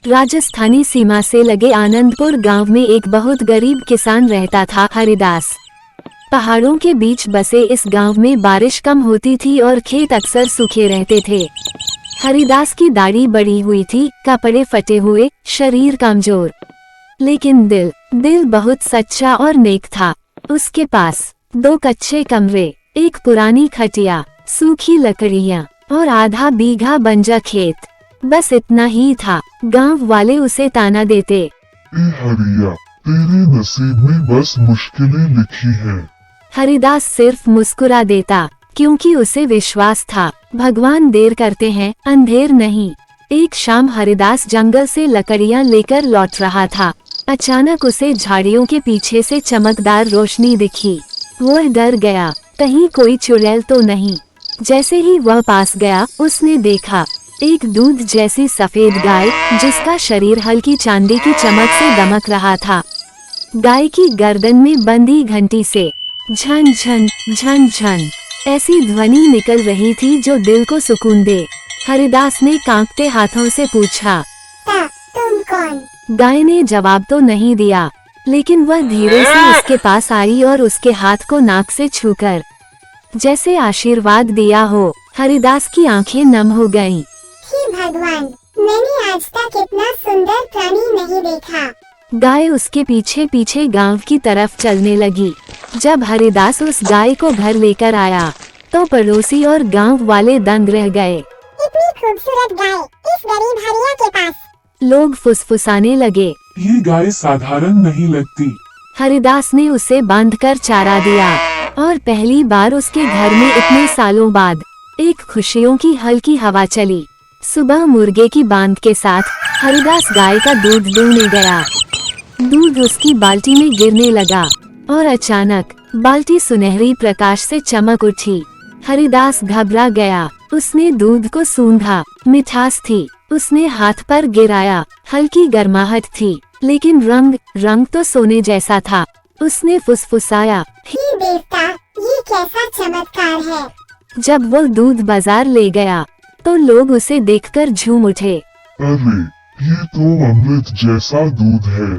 राजस्थानी सीमा से लगे आनंदपुर गांव में एक बहुत गरीब किसान रहता था, हरिदास। पहाड़ों के बीच बसे इस गांव में बारिश कम होती थी और खेत अक्सर सूखे रहते थे। हरिदास की दाढ़ी बड़ी हुई थी, कपड़े फटे हुए, शरीर कमजोर, लेकिन दिल बहुत सच्चा और नेक था। उसके पास 2 कच्चे कमरे, एक पुरानी खटिया, सूखी लकड़ियाँ और आधा बीघा बंजर खेत, बस इतना ही था। गांव वाले उसे ताना देते, ए हरिया, तेरे नसीब में बस मुश्किलें लिखी हैं। हरिदास सिर्फ मुस्कुरा देता, क्योंकि उसे विश्वास था भगवान देर करते हैं, अंधेर नहीं। एक शाम हरिदास जंगल से लकड़ियां लेकर लौट रहा था। अचानक उसे झाड़ियों के पीछे से चमकदार रोशनी दिखी। वह डर गया, कहीं कोई चुड़ैल तो नहीं। जैसे ही वह पास गया, उसने देखा एक दूध जैसी सफेद गाय, जिसका शरीर हल्की चांदी की चमक से दमक रहा था। गाय की गर्दन में बंधी घंटी से झन झन झन झन ऐसी ध्वनि निकल रही थी जो दिल को सुकून दे। हरिदास ने कांपते हाथों से पूछा, तुम कौन? गाय ने जवाब तो नहीं दिया, लेकिन वह धीरे से उसके पास आई और उसके हाथ को नाक से छूकर जैसे आशीर्वाद दिया हो। हरिदास की आंखें नम हो गईं। हे भगवान, मैंने आज तक इतना सुंदर प्राणी नहीं देखा। गाय उसके पीछे पीछे गांव की तरफ चलने लगी। जब हरिदास उस गाय को घर लेकर आया, तो पड़ोसी और गांव वाले दंग रह गए। इतनी खूबसूरत गाय इस गरीब हरिया के पास। लोग फुसफुसाने लगे, ये गाय साधारण नहीं लगती। हरिदास ने उसे बांधकर चारा दिया और पहली बार उसके घर में इतने सालों बाद एक खुशियों की हल्की हवा चली। सुबह मुर्गे की बांध के साथ हरिदास गाय का दूध दूहने गया। दूध उसकी बाल्टी में गिरने लगा और अचानक बाल्टी सुनहरी प्रकाश से चमक उठी। हरिदास घबरा गया। उसने दूध को सूंघा, मिठास थी। उसने हाथ पर गिराया, हल्की गर्माहट थी, लेकिन रंग तो सोने जैसा था। उसने फुसफुसाया, हे देवता, ये कैसा चमत्कार है। जब वो दूध बाजार ले गया, तो लोग उसे देखकर झूम उठे। अरे, ये तो अमृत जैसा दूध है,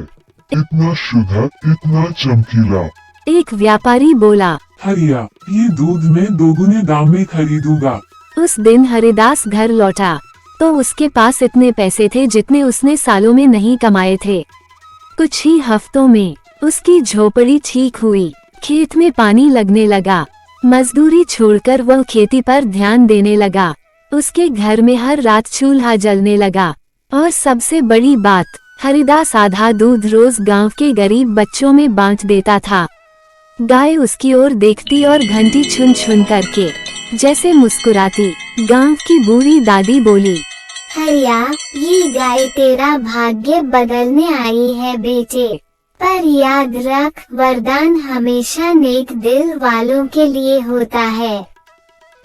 इतना शुद्ध, इतना चमकीला। एक व्यापारी बोला, हरिया, ये दूध मैं 2 गुने दाम में खरीदूंगा। उस दिन हरिदास घर लौटा तो उसके पास इतने पैसे थे जितने उसने सालों में नहीं कमाए थे। कुछ ही हफ्तों में उसकी झोपड़ी ठीक हुई, खेत में पानी लगने लगा। मजदूरी छोड़कर वह खेती पर ध्यान देने लगा। उसके घर में हर रात चूल्हा जलने लगा और सबसे बड़ी बात, हरिदास आधा दूध रोज गांव के गरीब बच्चों में बांट देता था। गाय उसकी ओर देखती और घंटी छुन छुन करके जैसे मुस्कुराती। गांव की बूढ़ी दादी बोली, हरिया, ये गाय तेरा भाग्य बदलने आई है बेटे। पर याद रख, वरदान हमेशा नेक दिल वालों के लिए होता है।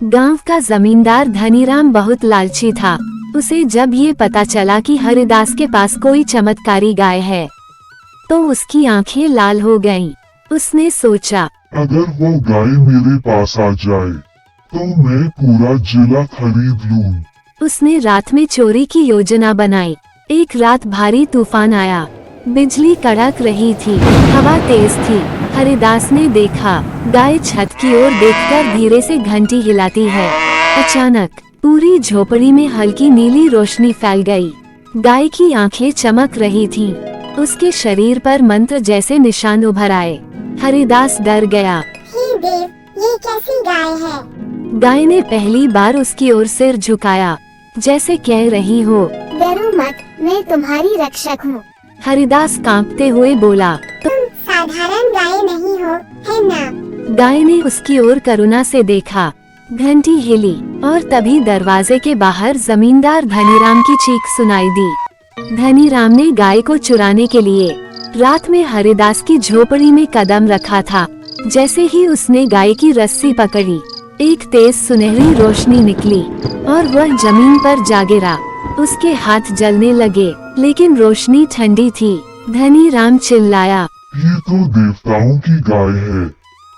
गांव का जमींदार धनीराम बहुत लालची था। उसे जब ये पता चला कि हरिदास के पास कोई चमत्कारी गाय है, तो उसकी आंखें लाल हो गईं। उसने सोचा, अगर वो गाय मेरे पास आ जाए, तो मैं पूरा जिला खरीद लूं। उसने रात में चोरी की योजना बनाई। एक रात भारी तूफान आया, बिजली कड़क रही थी, हवा तेज थी। हरिदास ने देखा, गाय छत की ओर देखकर धीरे से घंटी हिलाती है। अचानक पूरी झोपड़ी में हल्की नीली रोशनी फैल गई। गाय की आंखें चमक रही थीं। उसके शरीर पर मंत्र जैसे निशान उभर आए। हरिदास डर गया। हे देव, ये कैसी गाय है? गाय ने पहली बार उसकी ओर सिर झुकाया, जैसे कह रही हो, डरो मत, मैं तुम्हारी रक्षक हूँ। हरिदास कांपते हुए बोला, तुम साधारण गाय नहीं हो, है ना? गाय ने उसकी ओर करुणा से देखा। घंटी हिली और तभी दरवाजे के बाहर जमींदार धनीराम की चीख सुनाई दी। धनीराम ने गाय को चुराने के लिए रात में हरिदास की झोपड़ी में कदम रखा था। जैसे ही उसने गाय की रस्सी पकड़ी, एक तेज सुनहरी रोशनी निकली और वह जमीन पर जा गिरा। उसके हाथ जलने लगे, लेकिन रोशनी ठंडी थी। धनीराम चिल्लाया, ये तो देवताओं की गाय है।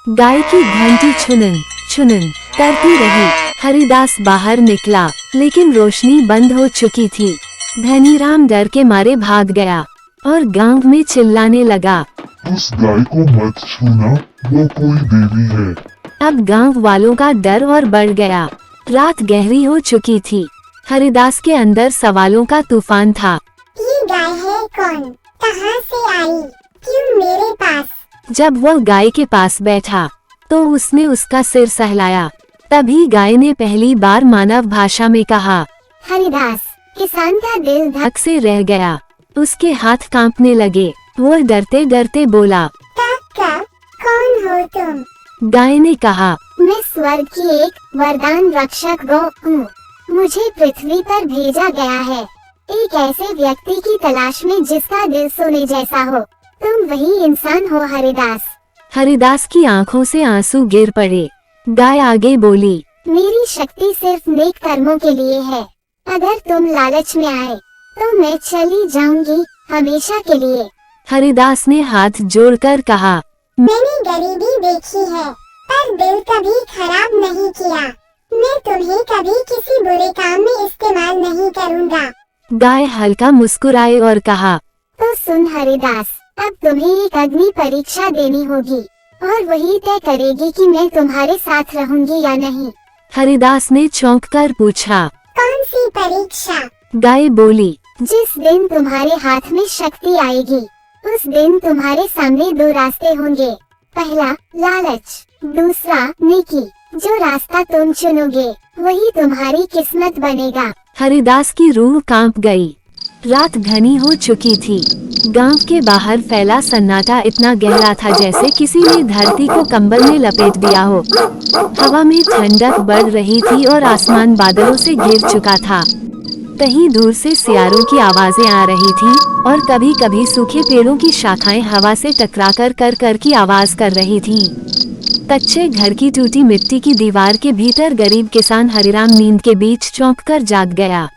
गाय की घंटी छुनन छुनन करती रही। हरिदास बाहर निकला, लेकिन रोशनी बंद हो चुकी थी। धनीराम डर के मारे भाग गया और गांव में चिल्लाने लगा, उस गाय को मत छूना, वो कोई देवी है। अब गांव वालों का डर और बढ़ गया। रात गहरी हो चुकी थी। हरिदास के अंदर सवालों का तूफान था। ये गाय है कौन? कहाँ से आई? क्यों मेरे पास? जब वह गाय के पास बैठा तो उसने उसका सिर सहलाया। तभी गाय ने पहली बार मानव भाषा में कहा। हरिदास, किसान का दिल धक से रह गया। उसके हाथ कांपने लगे। वो डरते डरते बोला, काका, कौन हो तुम? गाय ने कहा, मैं स्वर्ग की एक वरदान रक्षक गौ हूँ। मुझे पृथ्वी पर भेजा गया है एक ऐसे व्यक्ति की तलाश में जिसका दिल सोने जैसा हो। तुम वही इंसान हो हरिदास। हरिदास की आंखों से आंसू गिर पड़े। गाय आगे बोली, मेरी शक्ति सिर्फ नेक कर्मों के लिए है। अगर तुम लालच में आए तो मैं चली जाऊंगी हमेशा के लिए। हरिदास ने हाथ जोड़कर कहा, मैंने गरीबी देखी है पर दिल कभी खराब नहीं किया। मैं तुम्हें कभी किसी बुरे काम में इस्तेमाल नहीं करूँगा। गाय हल्का मुस्कुराए और कहा, तो सुन हरिदास, अब तुम्हें एक अग्नि परीक्षा देनी होगी और वही तय करेगी कि मैं तुम्हारे साथ रहूंगी या नहीं। हरिदास ने चौंक कर पूछा, कौन सी परीक्षा? गाय बोली, जिस दिन तुम्हारे हाथ में शक्ति आएगी उस दिन तुम्हारे सामने दो रास्ते होंगे। पहला लालच, दूसरा नेकी। जो रास्ता तुम चुनोगे वही तुम्हारी किस्मत बनेगा। हरिदास की रूह कांप गई। रात घनी हो चुकी थी। गांव के बाहर फैला सन्नाटा इतना गहरा था जैसे किसी ने धरती को कंबल में लपेट दिया हो। हवा में ठंडक बढ़ रही थी और आसमान बादलों से घिर चुका था। कहीं दूर से सियारों की आवाजें आ रही थीं और कभी कभी सूखे पेड़ों की शाखाएं हवा से टकराकर कर कर की आवाज कर रही थीं। कच्चे घर की टूटी मिट्टी की दीवार के भीतर गरीब किसान हरिराम नींद के बीच चौंककर जाग गया।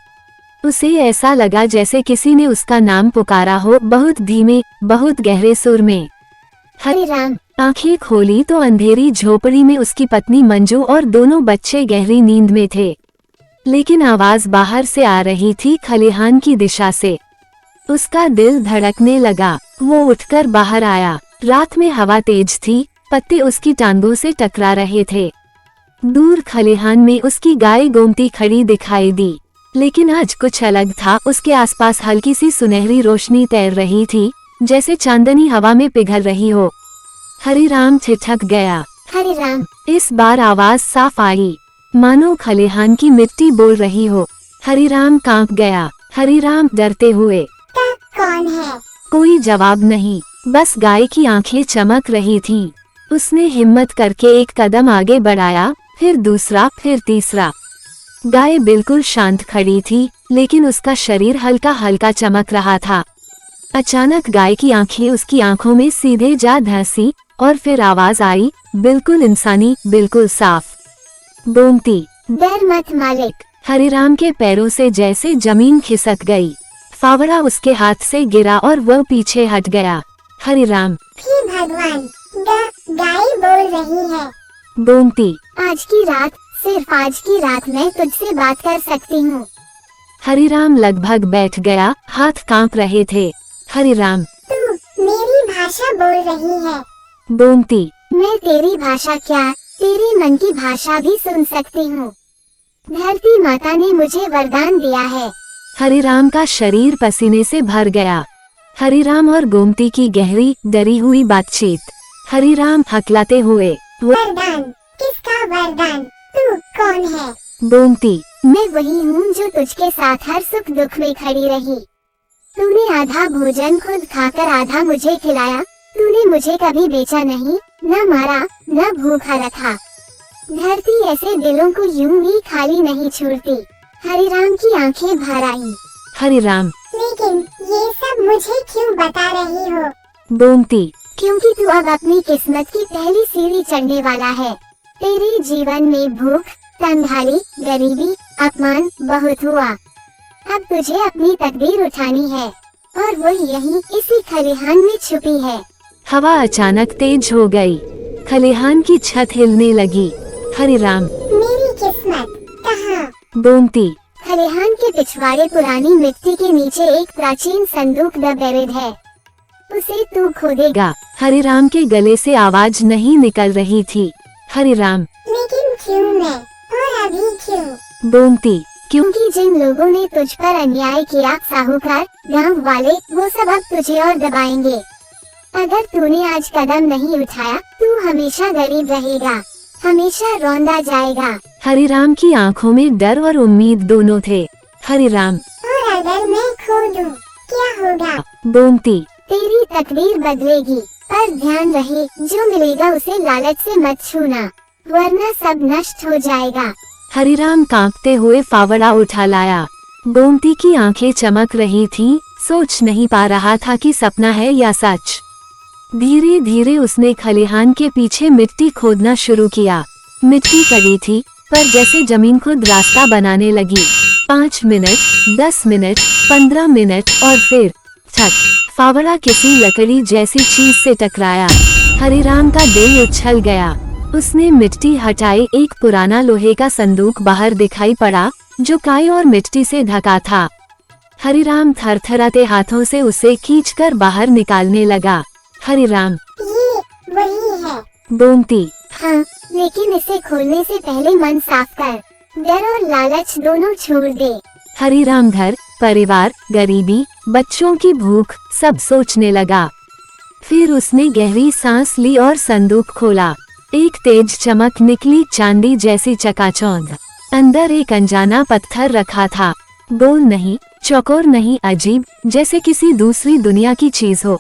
उसे ऐसा लगा जैसे किसी ने उसका नाम पुकारा हो, बहुत धीमे, बहुत गहरे सुर में। हरिराम। आंखें खोली तो अंधेरी झोपड़ी में उसकी पत्नी मंजू और दोनों बच्चे गहरी नींद में थे। लेकिन आवाज बाहर से आ रही थी, खलिहान की दिशा से। उसका दिल धड़कने लगा। वो उठकर बाहर आया। रात में हवा तेज थी, पत्ते उसकी टांगों से टकरा रहे थे। दूर खलिहान में उसकी गाय गोमती खड़ी दिखाई दी, लेकिन आज कुछ अलग था। उसके आसपास हल्की सी सुनहरी रोशनी तैर रही थी, जैसे चांदनी हवा में पिघल रही हो। हरिराम ठिठक गया। हरिराम। इस बार आवाज साफ आई, मानो खलिहान की मिट्टी बोल रही हो। हरिराम कांप गया। हरिराम डरते हुए, कौन है? कोई जवाब नहीं, बस गाय की आंखें चमक रही थीं। उसने हिम्मत करके एक कदम आगे बढ़ाया, फिर दूसरा, फिर तीसरा। गाय बिल्कुल शांत खड़ी थी, लेकिन उसका शरीर हल्का हल्का चमक रहा था। अचानक गाय की आंखें उसकी आंखों में सीधे जा धंसी और फिर आवाज आई, बिल्कुल इंसानी, बिल्कुल साफ। गोमती। डर मत मालिक। हरिराम के पैरों से जैसे जमीन खिसक गई। फावड़ा उसके हाथ से गिरा और वह पीछे हट गया। हरिराम। हे भगवान, गाय बोल रही है। गोमती। आज की रात, सिर्फ आज की रात मैं तुझसे बात कर सकती हूँ। हरिराम लगभग बैठ गया, हाथ कांप रहे थे। हरिराम। तू मेरी भाषा बोल रही है। गोमती। मैं तेरी भाषा क्या, तेरे मन की भाषा भी सुन सकती हूँ। धरती माता ने मुझे वरदान दिया है। हरिराम का शरीर पसीने से भर गया। हरिराम और गोमती की गहरी, डरी हुई बातचीत। हरिराम हकलाते हुए, वरदान? किसका वरदान? तू कौन है? गोमती। मैं वही हूँ जो तुझके साथ हर सुख दुख में खड़ी रही। तूने आधा भोजन खुद खाकर आधा मुझे खिलाया। तूने मुझे कभी बेचा नहीं, न मारा, न भूखा रखा। धरती ऐसे दिलों को यूं ही खाली नहीं छोड़ती। हरिराम की आंखें भर आई। हरिराम। लेकिन ये सब मुझे क्यों बता रही हो? गोमती। क्योंकि तू अब अपनी किस्मत की पहली सीढ़ी चढ़ने वाला है। तेरे जीवन में भूख, तंगहाली, गरीबी, अपमान बहुत हुआ। अब तुझे अपनी तकदीर उठानी है और वो यहीं इसी खलिहान में छुपी है। हवा अचानक तेज हो गई। खलिहान की छत हिलने लगी। हरिराम। मेरी किस्मत कहाँ? गोमती। खलिहान के पिछवाड़े पुरानी मिट्टी के नीचे एक प्राचीन संदूक द बेरिड है। उसे तू खोदेगा। हरिराम के गले से आवाज नहीं निकल रही थी। हरिराम, लेकिन क्यों मैं, और अभी क्यों? गोमती, क्योंकि जिन लोगों ने तुझ पर अन्याय किया, साहूकार, गांव वाले, वो सब अब तुझे और दबाएंगे। अगर तूने आज कदम नहीं उठाया, तू हमेशा गरीब रहेगा, हमेशा रौंदा जाएगा। हरिराम की आंखों में डर और उम्मीद दोनों थे। हरिराम, और अगर मैं खो दूं, क्या होगा? गोमती, तेरी तकदीर बदलेगी, पर ध्यान रहे, जो मिलेगा उसे लालच से मत छूना, वरना सब नष्ट हो जाएगा। हरिराम कांपते हुए फावड़ा उठा लाया। गोमती की आंखें चमक रही थीं, सोच नहीं पा रहा था कि सपना है या सच। धीरे धीरे उसने खलिहान के पीछे मिट्टी खोदना शुरू किया। मिट्टी कड़ी थी, पर जैसे जमीन खुद रास्ता बनाने लगी। 5 मिनट, 10 मिनट, 15 मिनट और फिर छट, फावड़ा किसी लकड़ी जैसी चीज से टकराया। हरिराम का दिल उछल गया। उसने मिट्टी हटाई। एक पुराना लोहे का संदूक बाहर दिखाई पड़ा, जो काई और मिट्टी से ढका था। हरिराम थरथराते हाथों से उसे खींचकर बाहर निकालने लगा। हरिराम, ये वही है। गोमती, हाँ, लेकिन इसे खोलने से पहले मन साफ कर, डर और लालच दोनों छोड़ दे। हरिराम घर, परिवार, गरीबी, बच्चों की भूख, सब सोचने लगा। फिर उसने गहरी सांस ली और संदूक खोला। एक तेज चमक निकली, चांदी जैसी चकाचौंध। अंदर एक अनजाना पत्थर रखा था। गोल नहीं, चौकोर नहीं, अजीब, जैसे किसी दूसरी दुनिया की चीज हो।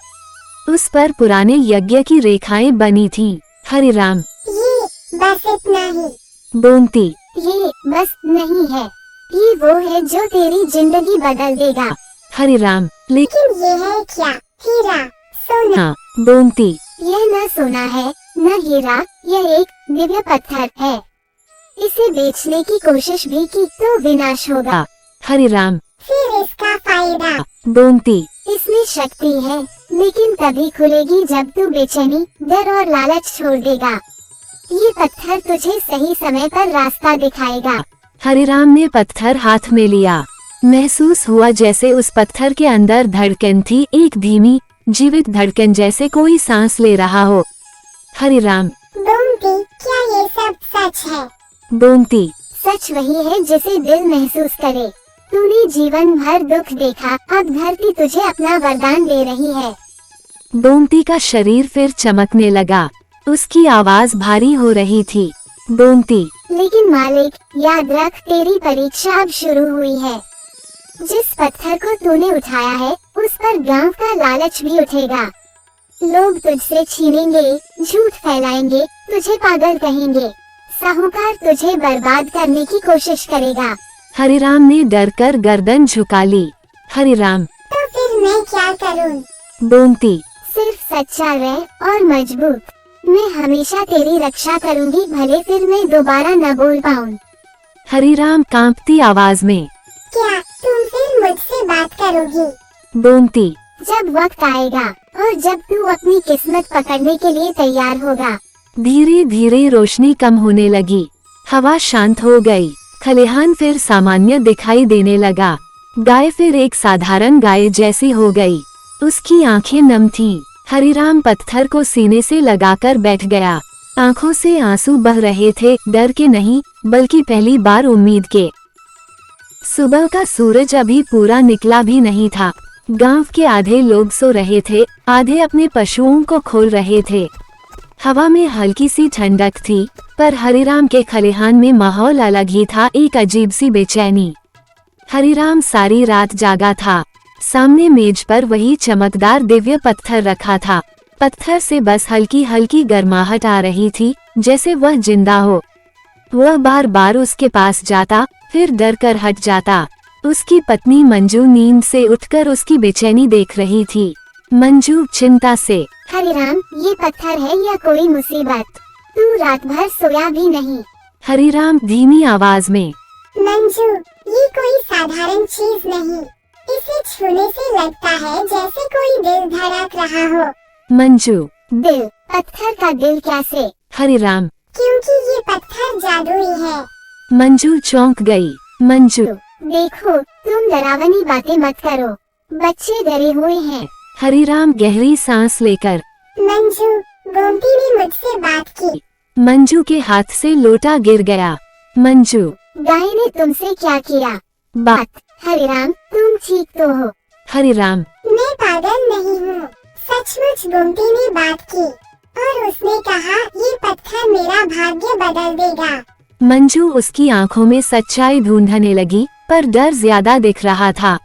उस पर पुराने यज्ञ की रेखाएं बनी थीं। हरिराम, ये बस इतना ही। गोमती, ये बस नहीं है, ये वो है जो तेरी जिंदगी बदल देगा। हरिराम, लेकिन ये है क्या? हीरा, सोना? हाँ, गोमती, यह न सोना है, न हीरा, यह एक दिव्य पत्थर है। इसे बेचने की कोशिश भी की तो विनाश होगा। हरिराम, फिर इसका फायदा? गोमती, इसमें शक्ति है, लेकिन तभी खुलेगी जब तू बेचैनी, डर और लालच छोड़ देगा। ये पत्थर तुझे सही समय पर रास्ता दिखाएगा। हरिराम ने पत्थर हाथ में लिया। महसूस हुआ जैसे उस पत्थर के अंदर धड़कन थी, एक धीमी, जीवित धड़कन, जैसे कोई सांस ले रहा हो। हरिराम, गोमती, क्या ये सब सच है? गोमती, सच वही है जिसे दिल महसूस करे। तूने जीवन भर दुख देखा, अब धरती तुझे अपना वरदान दे रही है। गोमती का शरीर फिर चमकने लगा। उसकी आवाज भारी हो रही थी। गोमती, लेकिन मालिक, याद रख, तेरी परीक्षा अब शुरू हुई है। जिस पत्थर को तूने उठाया है, उस पर गांव का लालच भी उठेगा। लोग तुझसे छीनेंगे, झूठ फैलाएंगे, तुझे पागल कहेंगे। साहूकार तुझे बर्बाद करने की कोशिश करेगा। हरिराम ने डरकर गर्दन झुका ली। हरिराम, तो फिर मैं क्या करूं? गोमती, सिर्फ सच्चा रह और मजबूत। मैं हमेशा तेरी रक्षा करूंगी, भले फिर मैं दोबारा न बोल पाऊं। हरिराम कांपती आवाज में, क्या तुम फिर मुझसे बात करोगी? गोमती, जब वक्त आएगा और जब तू अपनी किस्मत पकड़ने के लिए तैयार होगा। धीरे धीरे रोशनी कम होने लगी। हवा शांत हो गई। खलिहान फिर सामान्य दिखाई देने लगा। गाय फिर एक साधारण गाय जैसी हो गई। उसकी आंखें नम थीं। हरिराम पत्थर को सीने से लगाकर बैठ गया। आंखों से आंसू बह रहे थे, डर के नहीं, बल्कि पहली बार उम्मीद के। सुबह का सूरज अभी पूरा निकला भी नहीं था। गांव के आधे लोग सो रहे थे, आधे अपने पशुओं को खोल रहे थे। हवा में हल्की सी ठंडक थी, पर हरिराम के खलिहान में माहौल अलग ही था, एक अजीब सी बेचैनी। हरिराम सारी रात जागा था। सामने मेज पर वही चमकदार दिव्य पत्थर रखा था। पत्थर से बस हल्की हल्की गर्माहट आ रही थी, जैसे वह जिंदा हो। वह बार बार उसके पास जाता, फिर डर कर हट जाता। उसकी पत्नी मंजू नींद से उठकर उसकी बेचैनी देख रही थी। मंजू चिंता से, हरिराम, ये पत्थर है या कोई मुसीबत? तू रात भर सोया भी नहीं। हरिराम धीमी आवाज में, मंजू, ये कोई साधारण चीज नहीं। इसे छूने से लगता है जैसे कोई दिल धड़क रहा हो। मंजू, दिल? पत्थर का दिल कैसे? हरिराम, क्योंकि ये पत्थर जादुई है। मंजू चौंक गई। मंजू, देखो, तुम डरावनी बातें मत करो, बच्चे डरे हुए हैं। हरिराम गहरी सांस लेकर। मंजू, गोमती ने मुझसे बात की। मंजू के हाथ से लोटा गिर गया। मंजू, गाय ने तुमसे क्या किया? बात। हरिराम, तुम ठीक तो हो? हरिराम, मैं पागल नहीं हूँ, सचमुच गोमती ने बात की और उसने कहा ये पत्थर मेरा भाग्य बदल देगा। मंजू उसकी आंखों में सच्चाई ढूंढने लगी, पर डर ज्यादा दिख रहा था।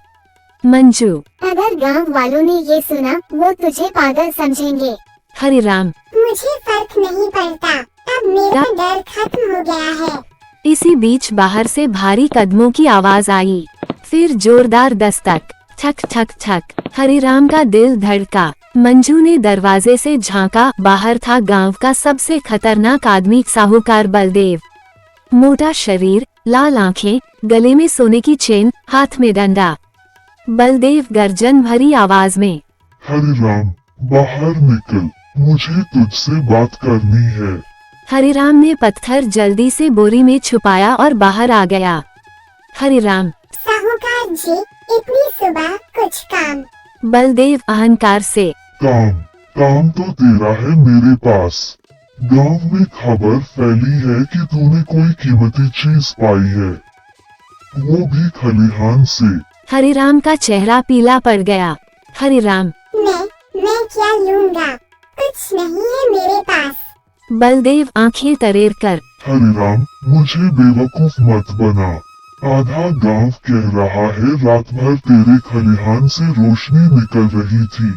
मंजू, अगर गांव वालों ने ये सुना, वो तुझे पागल समझेंगे। हरिराम, मुझे फर्क नहीं पड़ता, अब मेरा डर खत्म हो गया है। इसी बीच बाहर से भारी कदमों की आवाज आई, फिर जोरदार दस्तक, ठक ठक ठक। हरिराम का दिल धड़का। मंजू ने दरवाजे से झांका, बाहर था गांव का सबसे खतरनाक आदमी, साहूकार बलदेव। मोटा शरीर, लाल आंखें, गले में सोने की चेन, हाथ में डंडा। बलदेव गर्जन भरी आवाज में, हरिराम, बाहर निकल, मुझे तुझसे बात करनी है। हरिराम ने पत्थर जल्दी से बोरी में छुपाया और बाहर आ गया। हरिराम, साहूकार जी, इतनी सुबह कुछ काम? बलदेव अहंकार से, काम? काम तो तेरा है मेरे पास। गांव में खबर फैली है कि तूने कोई कीमती चीज पाई है, वो भी खलिहान से। हरिराम का चेहरा पीला पड़ गया। हरिराम, मैं क्या लूँगा? कुछ नहीं है मेरे पास। बलदेव आंखें तरेर कर, हरिराम, मुझे बेवकूफ मत बना। आधा गांव कह रहा है रात भर तेरे खलिहान से रोशनी निकल रही थी,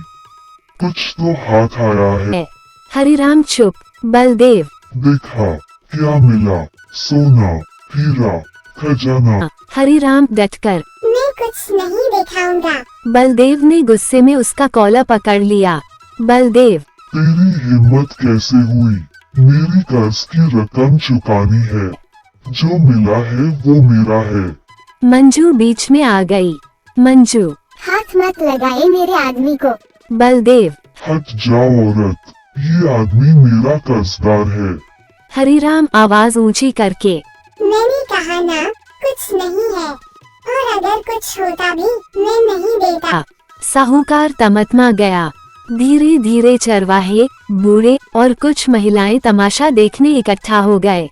कुछ तो हाथ आया है। हरिराम चुप। बलदेव, देखा क्या मिला? सोना, हीरा, खजाना। हरिराम डटकर। मैं कुछ नहीं दिखाऊंगा। बलदेव ने गुस्से में उसका कॉलर पकड़ लिया। बलदेव, तेरी हिम्मत कैसे हुई? मेरी कर्ज की रकम चुकानी है, जो मिला है वो मेरा है। मंजू बीच में आ गई। मंजू, हाथ मत लगाए मेरे आदमी को। बलदेव, हट जाओ औरत, ये आदमी मेरा कर्जदार है। हरिराम आवाज ऊंची करके, मैंने कहा ना, कुछ नहीं है, और अगर कुछ होता भी मैं नहीं देता। साहूकार तमतमा गया। धीरे धीरे चरवाहे, बूढ़े और कुछ महिलाएं तमाशा देखने इकट्ठा हो गए।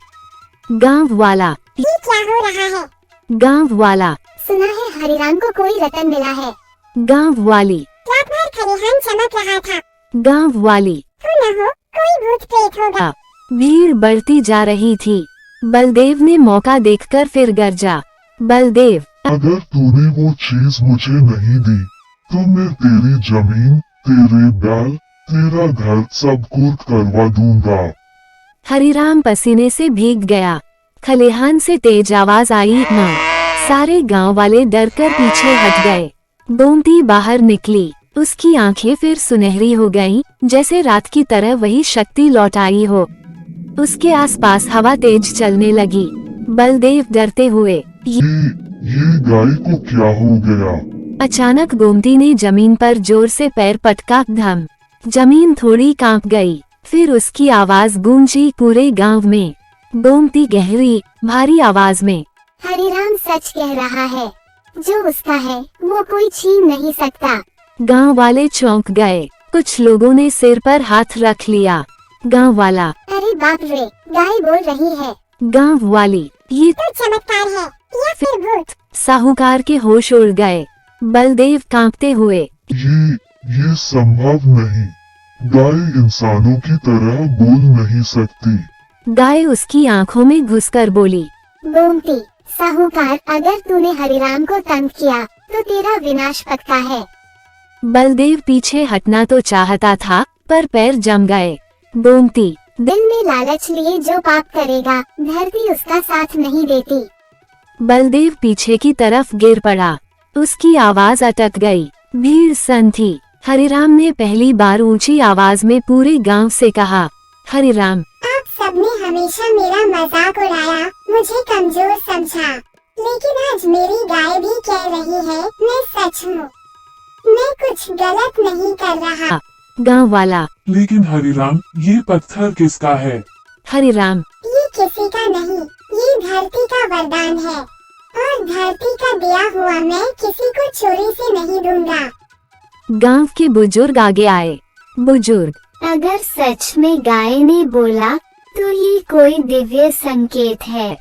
गांव वाला, ये क्या हो रहा है? गांव वाला, सुना है हरिराम को कोई रतन मिला है। गांव वाली, रात भर खलिहान चमक रहा था। गांव वाली, तो न हो कोई भूत प्रेत होगा। भीड़ बढ़ती जा रही थी। बलदेव ने मौका देखकर फिर गरजा। बलदेव, अगर तूने वो चीज मुझे नहीं दी तो मैं तेरी जमीन, तेरे बैल, तेरा घर सब कुर्क करवा दूंगा। हरिराम पसीने से भीग गया। खलिहान से तेज आवाज आई, मां। सारे गांव वाले डरकर पीछे हट गए। गोमती बाहर निकली। उसकी आंखें फिर सुनहरी हो गईं, जैसे रात की तरह वही शक्ति लौट आई हो। उसके आसपास हवा तेज चलने लगी। बलदेव डरते हुए, ये गाय को क्या हो गया? अचानक गोमती ने जमीन पर जोर से पैर पटका। धम। जमीन थोड़ी कांप गई। फिर उसकी आवाज गूंजी पूरे गांव में। गोमती गहरी, भारी आवाज में, हरिराम सच कह रहा है, जो उसका है वो कोई छीन नहीं सकता। गांव वाले चौंक गए। कुछ लोगों ने सिर पर हाथ रख लिया। गांव वाला, अरे बाप रे, गाय बोल रही है। गांव वाली, ये तो चमत्कार है या फिर भूत? साहूकार के होश उड़ गए। बलदेव कांपते हुए, ये संभव नहीं। गाय इंसानों की तरह बोल नहीं सकती। गाय उसकी आंखों में घुसकर बोली, गोमती, साहूकार, अगर तूने हरिराम को तंग किया तो तेरा विनाश पक्का है। बलदेव पीछे हटना तो चाहता था, पर पैर जम गए। गोमती, दिल में लालच लिए जो पाप करेगा, धरती उसका साथ नहीं देती। बलदेव पीछे की तरफ गिर पड़ा। उसकी आवाज अटक गई। भीड़ सन थी। हरिराम ने पहली बार ऊंची आवाज में पूरे गांव से कहा, हरिराम, आप सबने हमेशा मेरा मजाक उड़ाया, मुझे कमजोर समझा, लेकिन आज मेरी गाय भी कह रही है मैं सच हूँ, मैं कुछ गलत नहीं कर रहा। गांव वाला, लेकिन हरिराम, ये पत्थर किसका है? हरिराम, ये किसी का नहीं, ये धरती का वरदान है। और धरती का दिया हुआ मैं किसी को चोरी से नहीं दूंगा। गांव के बुजुर्ग आगे आए। बुजुर्ग, अगर सच में गाय ने बोला तो ये कोई दिव्य संकेत है।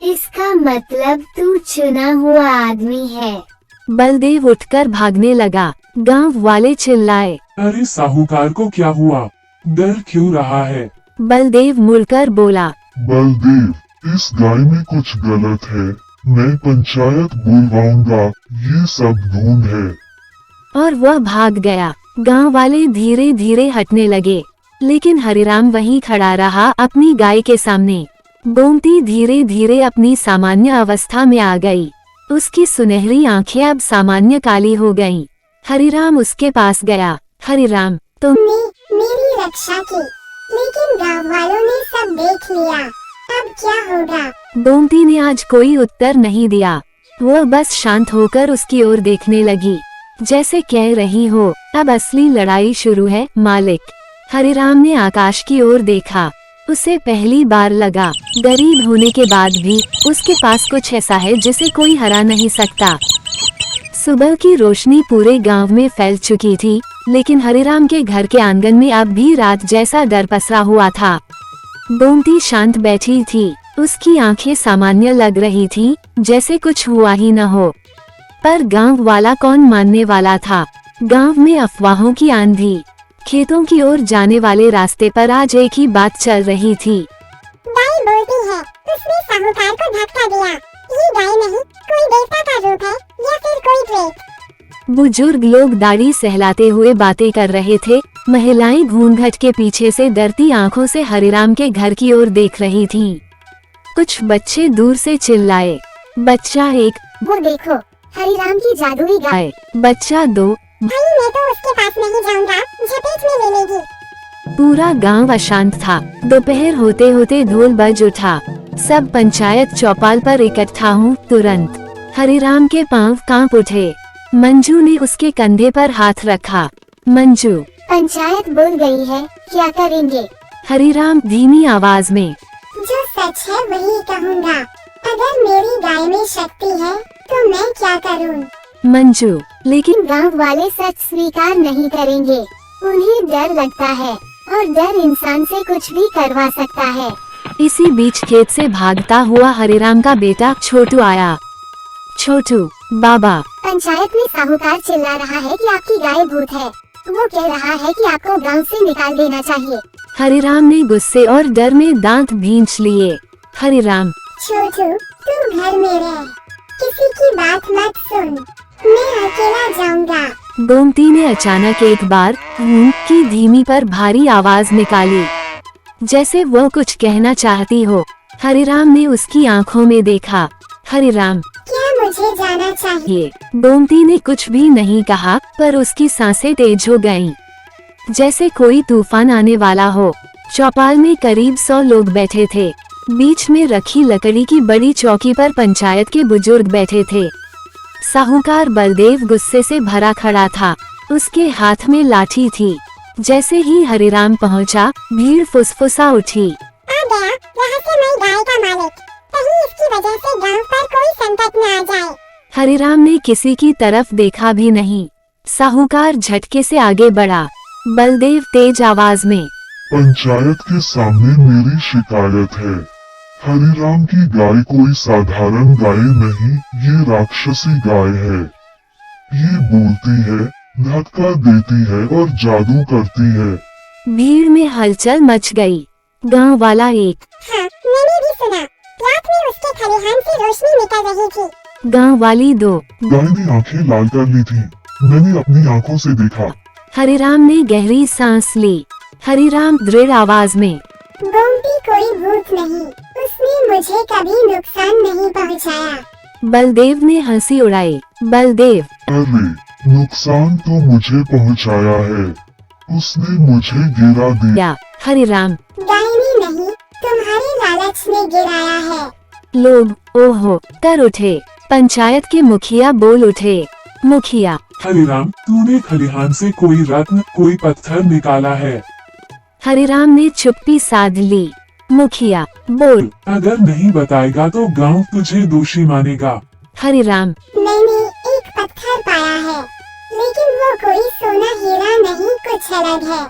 इसका मतलब तू चुना हुआ आदमी है। बलदेव उठकर भागने लगा। गांव वाले चिल्लाए। अरे साहूकार को क्या हुआ? डर क्यों रहा है? बलदेव मुड़कर बोला, बलदेव, इस गाय में कुछ गलत है। मैं पंचायत बुलवाऊंगा। ये सब ढूंढ है। और वह भाग गया। गांव वाले धीरे धीरे हटने लगे, लेकिन हरिराम वहीं खड़ा रहा अपनी गाय के सामने। गोमती धीरे धीरे अपनी सामान्य अवस्था में आ गई। उसकी सुनहरी आंखें अब सामान्य काली हो गईं। हरिराम उसके पास गया। हरिराम, तुमने मेरी रक्षा की, लेकिन गांव वालों ने सब देख लिया। अब क्या होगा? गोमती ने आज कोई उत्तर नहीं दिया। वह बस शांत होकर उसकी ओर देखने लगी, जैसे कह रही हो, अब असली लड़ाई शुरू है मालिक। हरिराम ने आकाश की ओर देखा। उसे पहली बार लगा, गरीब होने के बाद भी उसके पास कुछ ऐसा है जिसे कोई हरा नहीं सकता। सुबह की रोशनी पूरे गांव में फैल चुकी थी, लेकिन हरिराम के घर के आंगन में अब भी रात जैसा डर पसरा हुआ था। गोमती शांत बैठी थी। उसकी आंखें सामान्य लग रही थीं, जैसे कुछ हुआ ही न हो। पर गांव वाला कौन मानने वाला था? गांव में अफवाहों की आंधी। खेतों की ओर जाने वाले रास्ते पर आज एक ही बात चल रही थी। गाय बोलती है, उसने साहूकार को धक्का दिया। ये गाय नहीं, कोई देवता का रूप है या फिर कोई प्रेत। बुजुर्ग लोग दाढ़ी सहलाते हुए बातें कर रहे थे। महिलाएं घूंघट के पीछे से डरती आंखों से हरिराम के घर की ओर देख रही थीं। कुछ बच्चे दूर से चिल्लाए। बच्चा 1, वो देखो, हरिराम की जादुई गाय। बच्चा 2, भाई मैं तो उसके पास नहीं जाऊंगा, झपेट में ले लेगी। पूरा गांव अशांत था। दोपहर होते होते ढोल बज उठा। सब पंचायत चौपाल पर इकट्ठा हूँ तुरंत। हरिराम के पांव कांप उठे। मंजू ने उसके कंधे पर हाथ रखा। मंजू, पंचायत बोल गई है, क्या करेंगे? हरिराम धीमी आवाज में। जो सच है वही कहूँगा। अगर मेरी गाय में शक्ति है तो मैं क्या करूँ? मंजू, लेकिन गांव वाले सच स्वीकार नहीं करेंगे। उन्हें डर लगता है, और डर इंसान से कुछ भी करवा सकता है। इसी बीच खेत से भागता हुआ हरिराम का बेटा छोटू आया। छोटू, बाबा, पंचायत में साहूकार चिल्ला रहा है कि आपकी गाय भूत है। वो कह रहा है कि आपको गांव से निकाल देना चाहिए। हरिराम ने गुस्से और डर में दांत भींच लिए। हरिराम, छोटू, तू घर में रह, किसी की बात मत सुन, मैं अकेला जाऊंगा। गोमती ने अचानक एक बार की धीमी पर भारी आवाज निकाली, जैसे वह कुछ कहना चाहती हो। हरिराम ने उसकी आंखों में देखा। हरिराम, क्या मुझे जाना चाहिए? गोमती ने कुछ भी नहीं कहा, पर उसकी सांसें तेज हो गईं, जैसे कोई तूफान आने वाला हो। चौपाल में करीब 100 लोग बैठे थे। बीच में रखी लकड़ी की बड़ी चौकी पर पंचायत के बुजुर्ग बैठे थे। साहूकार बलदेव गुस्से से भरा खड़ा था। उसके हाथ में लाठी थी। जैसे ही हरिराम पहुंचा, भीड़ फुसफुसा उठी। आ गया रहस्यमय गाय का मालिक। कहीं इसकी वजह से गांव पर कोई संकट न आ जाए। हरिराम ने किसी की तरफ देखा भी नहीं। साहूकार झटके से आगे बढ़ा। बलदेव तेज आवाज में, पंचायत के सामने मेरी शिकायत है। हरिराम की गाय कोई साधारण गाय नहीं, ये राक्षसी गाय है। ये बोलती है, धक्का देती है और जादू करती है। भीड़ में हलचल मच गई। गांव वाला 1, हाँ, मैंने भी सुना। रात में उसके खलिहान से रोशनी निकल रही थी। गांव वाली 2, गाय ने आंखें लाल कर ली थी। मैंने अपनी आंखों से देखा। हरिराम ने गहरी सांस ली। हरिराम दृढ़ आवाज में, गोमती कोई भूत नहीं, उसने मुझे कभी नुकसान नहीं पहुंचाया। बलदेव ने हंसी उड़ाई। बलदेव, अरे, नुकसान तो मुझे पहुंचाया है। उसने मुझे गिरा दिया। या हरिराम, गाय ने नहीं, तुम्हारे लालच ने गिराया है। लोग ओहो कर उठे। पंचायत के मुखिया बोल उठे। मुखिया, हरिराम, तूने खलिहान से कोई रत्न, कोई पत्थर निकाला है। हरिराम ने चुप्पी साध ली। मुखिया बोल। अगर नहीं बताएगा तो गांव तुझे दोषी मानेगा। हरिराम मैंने एक पत्थर पाया है, लेकिन वो कोई सोना हीरा नहीं, कुछ अलग है।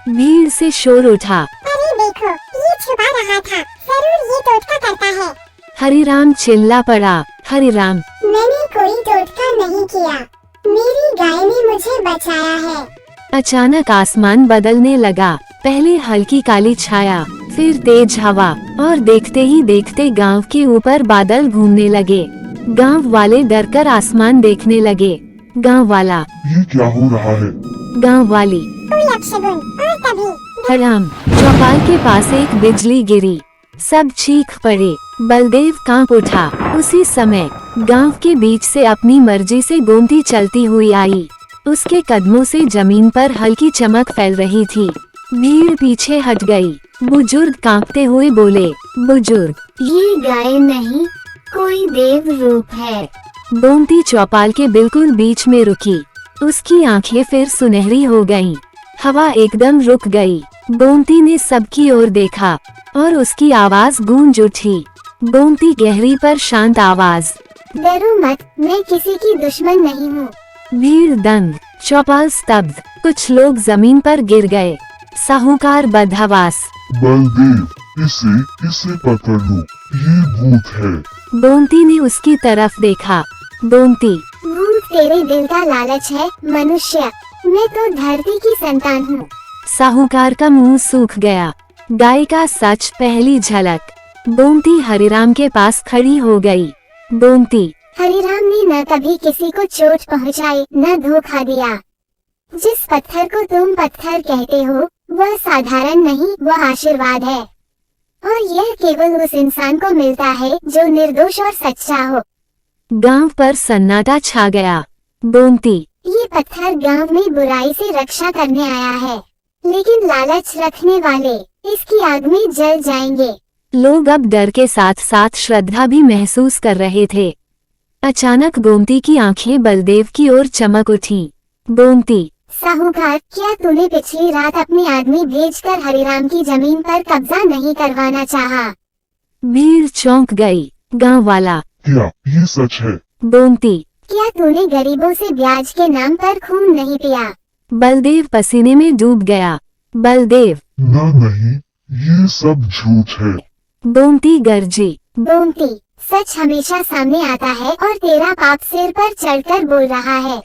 भीड़ से शोर उठा। अरे देखो, ये छुपा रहा था, जरूर ये टोटका करता है। हरिराम चिल्ला पड़ा। हरिराम मैंने कोई टोटका नहीं किया, मेरी गाय ने मुझे बचाया है। अचानक आसमान बदलने लगा। पहले हल्की काली छाया, फिर तेज हवा, और देखते ही देखते गांव के ऊपर बादल घूमने लगे। गांव वाले डरकर आसमान देखने लगे। गांव वाला, ये क्या हो रहा है? गांव वाली, कोई अपशगुन। और तभी हराम चौपाल के पास एक बिजली गिरी। सब चीख पड़े। बलदेव कांप उठा। उसी समय गांव के बीच से अपनी मर्जी से गोमती चलती हुई आई। उसके कदमों से जमीन पर हल्की चमक फैल रही थी। भीड़ पीछे हट गई। बुजुर्ग कांपते हुए बोले, बुजुर्ग, ये गाय नहीं, कोई देव रूप है। गोमती चौपाल के बिल्कुल बीच में रुकी। उसकी आंखें फिर सुनहरी हो गईं। हवा एकदम रुक गई। गोमती ने सबकी ओर देखा और उसकी आवाज गूंज उठी। गोमती गहरी पर शांत आवाज, डरो मत, मैं किसी की दुश्मन नहीं हूँ। भीड़ दंग, चौपाल स्तब्ध। कुछ लोग जमीन पर गिर गए। साहूकार बदहवास, बलदेव, इसे पकड़ लो, ये भूत है। गोमती ने उसकी तरफ देखा। गोमती, भूत तेरे दिल का लालच है मनुष्य, मैं तो धरती की संतान हूँ। साहूकार का मुंह सूख गया। गाय का सच पहली झलक। गोमती हरिराम के पास खड़ी हो गई। गोमती, हरिराम ने न कभी किसी को चोट पहुँचाई, न धोखा दिया। जिस पत्थर को तुम पत्थर कहते हो, वह साधारण नहीं, वह आशीर्वाद है। और यह केवल उस इंसान को मिलता है जो निर्दोष और सच्चा हो। गांव पर सन्नाटा छा गया। गोमती, ये पत्थर गांव में बुराई से रक्षा करने आया है, लेकिन लालच रखने वाले इसकी आग में जल जाएंगे। लोग अब डर के साथ साथ श्रद्धा भी महसूस कर रहे थे। अचानक गोमती की आंखें बलदेव की ओर चमक उठी। गोमती, साहूकार, क्या तूने पिछली रात अपने आदमी भेजकर हरिराम की जमीन पर कब्जा नहीं करवाना चाहा? भीड़ चौंक गई। गांव वाला, क्या ये सच है? गोमती, क्या तूने गरीबों से ब्याज के नाम पर खून नहीं पिया? बलदेव पसीने में डूब गया। बलदेव, नहीं, ये सब झूठ है। गोमती गरजी। गोमती, सच हमेशा सामने आता है और तेरा पाप सिर पर चढ़कर बोल रहा है।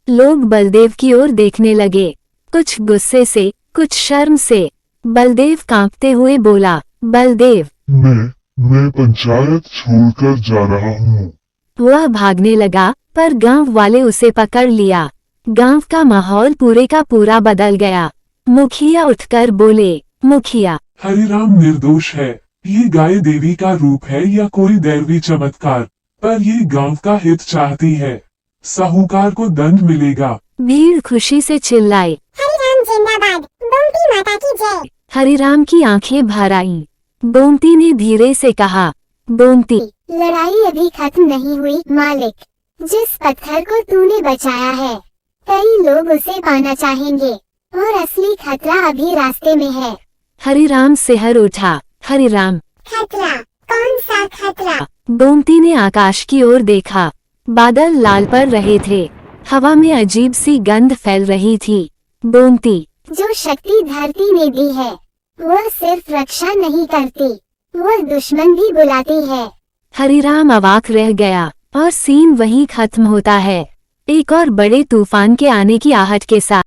लोग बलदेव की ओर देखने लगे, कुछ गुस्से से, कुछ शर्म से। बलदेव कांपते हुए बोला, बलदेव, मैं पंचायत छोड़कर जा रहा हूँ। वह भागने लगा, पर गांव वाले उसे पकड़ लिया। गांव का माहौल पूरे का पूरा बदल गया। मुखिया उठकर बोले, मुखिया, हरिराम निर्दोष है। ये गाय देवी का रूप है या कोई दैवी चमत्कार, पर ये गांव का हित चाहती है। साहूकार को दंड मिलेगा। भीड़ खुशी से चिल्लाए, हरिराम जिंदाबाद, गोमती माता की जय। हरिराम की आंखें भर आईं। गोमती ने धीरे से कहा, गोमती, लड़ाई अभी खत्म नहीं हुई मालिक। जिस पत्थर को तूने बचाया है, कई लोग उसे पाना चाहेंगे और असली खतरा अभी रास्ते में है। हरिराम सिहर उठा। हरिराम, खतरा? कौन सा खतरा? गोमती ने आकाश की ओर देखा। बादल लाल पड़ रहे थे। हवा में अजीब सी गंध फैल रही थी। गोमती, जो शक्ति धरती ने दी है, वह सिर्फ रक्षा नहीं करती, वह दुश्मन भी बुलाती है। हरिराम अवाक रह गया और सीन वहीं खत्म होता है। एक और बड़े तूफान के आने की आहट के साथ।